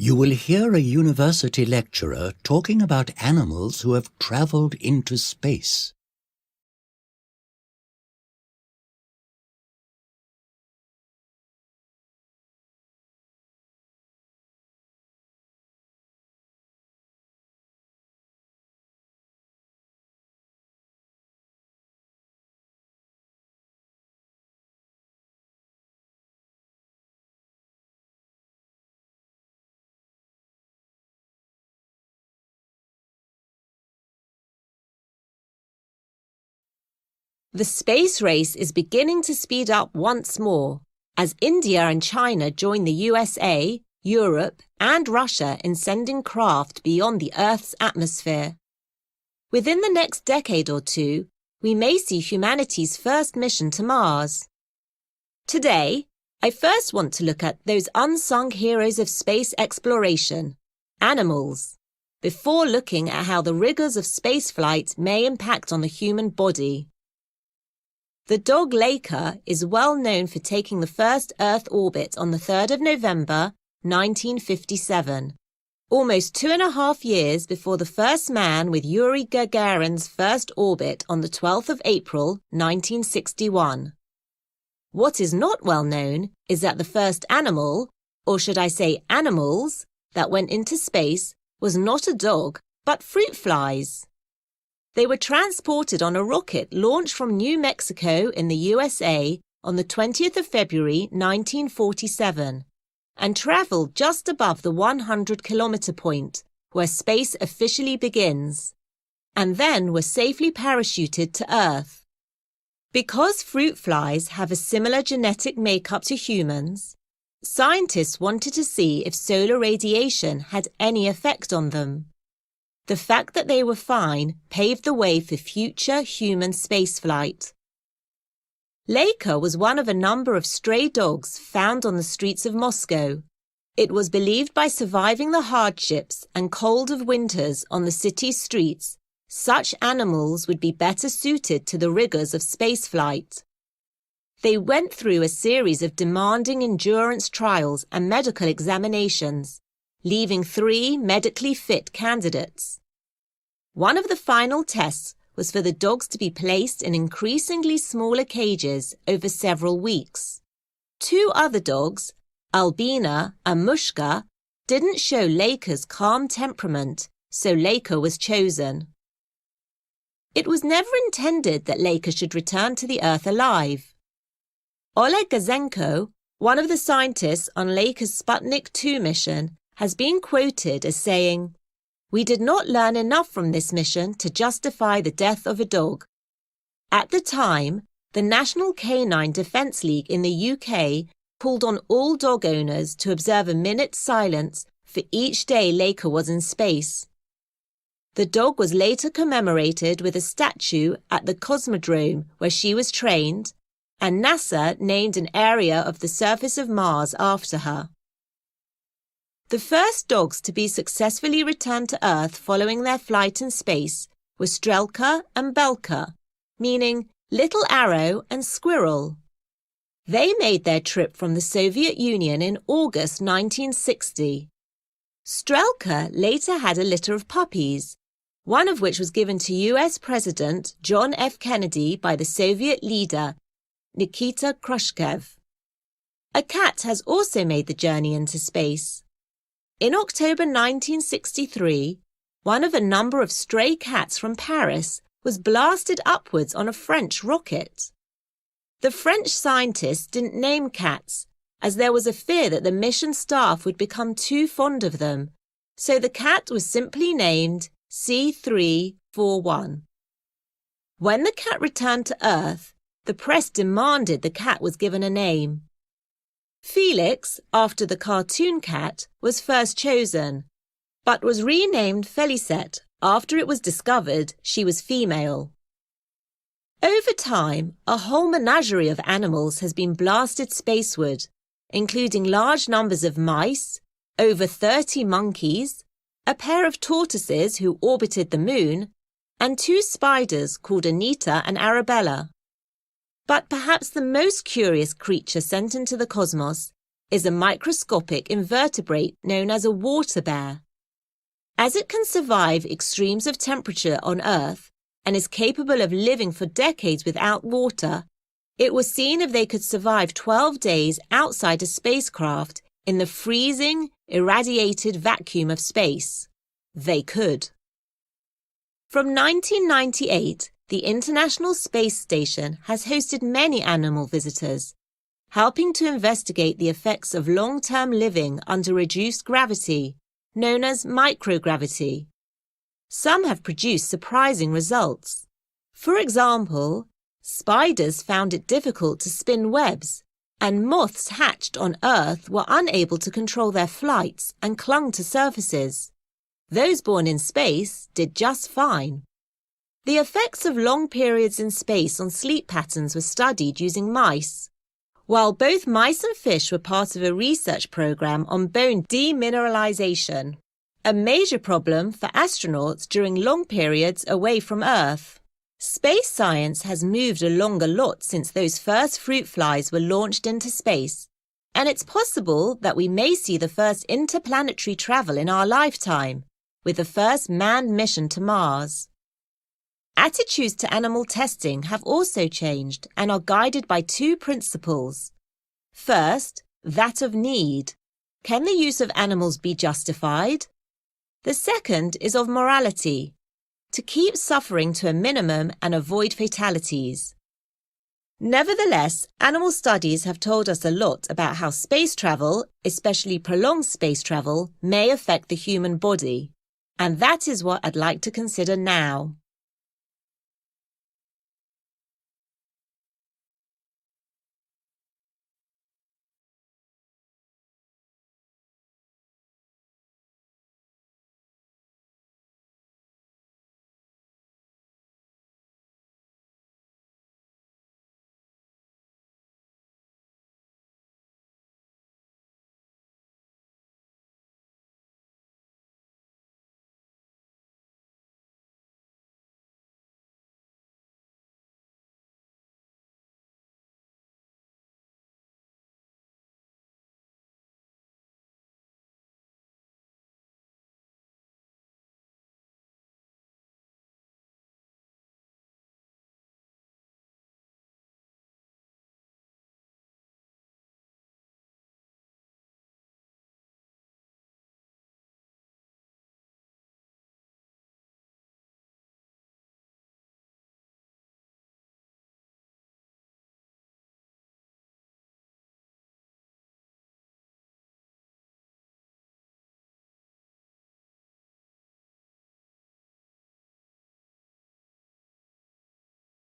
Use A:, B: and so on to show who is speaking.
A: You will hear a university lecturer talking about animals who have traveled into space.
B: The space race is beginning to speed up once more as India and China join the USA, Europe and Russia in sending craft beyond the Earth's atmosphere. Within the next decade or two, we may see humanity's first mission to Mars. Today, I first want to look at those unsung heroes of space exploration, animals, before looking at how the rigors of spaceflight may impact on the human body. The dog Laika is well known for taking the first Earth orbit on the 3rd of November, 1957, almost 2.5 years before the first man with Yuri Gagarin's first orbit on the 12th of April, 1961. What is not well known is that the first animal, or should I say animals, that went into space was not a dog, but fruit flies. They were transported on a rocket launched from New Mexico in the USA on the 20th of February 1947 and travelled just above the 100-kilometre point where space officially begins, and then were safely parachuted to Earth. Because fruit flies have a similar genetic makeup to humans, scientists wanted to see if solar radiation had any effect on them. The fact that they were fine paved the way for future human spaceflight. Laika was one of a number of stray dogs found on the streets of Moscow. It was believed by surviving the hardships and cold of winters on the city's streets, such animals would be better suited to the rigors of spaceflight. They went through a series of demanding endurance trials and medical examinations, leaving 3 medically fit candidates. One of the final tests was for the dogs to be placed in increasingly smaller cages over several weeks. 2 other dogs, Albina and Mushka, didn't show Laika's calm temperament, so Laika was chosen. It was never intended that Laika should return to the Earth alive. Oleg Gazenko, one of the scientists on Laika's Sputnik 2 mission, has been quoted as saying, "We did not learn enough from this mission to justify the death of a dog." At the time, the National Canine Defence League in the UK called on all dog owners to observe a minute's silence for each day Laika was in space. The dog was later commemorated with a statue at the Cosmodrome where she was trained, and NASA named an area of the surface of Mars after her. The first dogs to be successfully returned to Earth following their flight in space were Strelka and Belka, meaning little arrow and squirrel. They made their trip from the Soviet Union in August 1960. Strelka later had a litter of puppies, one of which was given to US President John F. Kennedy by the Soviet leader Nikita Khrushchev. A cat has also made the journey into space. In October 1963, one of a number of stray cats from Paris was blasted upwards on a French rocket. The French scientists didn't name cats, as there was a fear that the mission staff would become too fond of them, so the cat was simply named C341. When the cat returned to Earth, the press demanded the cat was given a name. Felix, after the cartoon cat, was first chosen, but was renamed Felicette after it was discovered she was female. Over time, a whole menagerie of animals has been blasted spaceward, including large numbers of mice, over 30 monkeys, a pair of tortoises who orbited the moon, and 2 spiders called Anita and Arabella. But perhaps the most curious creature sent into the cosmos is a microscopic invertebrate known as a water bear. As it can survive extremes of temperature on Earth and is capable of living for decades without water, it was seen if they could survive 12 days outside a spacecraft in the freezing, irradiated vacuum of space. They could. From 1998, the International Space Station has hosted many animal visitors, helping to investigate the effects of long-term living under reduced gravity, known as microgravity. Some have produced surprising results. For example, spiders found it difficult to spin webs, and moths hatched on Earth were unable to control their flights and clung to surfaces. Those born in space did just fine. The effects of long periods in space on sleep patterns were studied using mice. While both mice and fish were part of a research program on bone demineralization, a major problem for astronauts during long periods away from Earth. Space science has moved along a lot since those first fruit flies were launched into space, and it's possible that we may see the first interplanetary travel in our lifetime, with the first manned mission to Mars. Attitudes to animal testing have also changed and are guided by two principles. First, that of need. Can the use of animals be justified? The second is of morality, to keep suffering to a minimum and avoid fatalities. Nevertheless, animal studies have told us a lot about how space travel, especially prolonged space travel, may affect the human body. And that is what I'd like to consider now.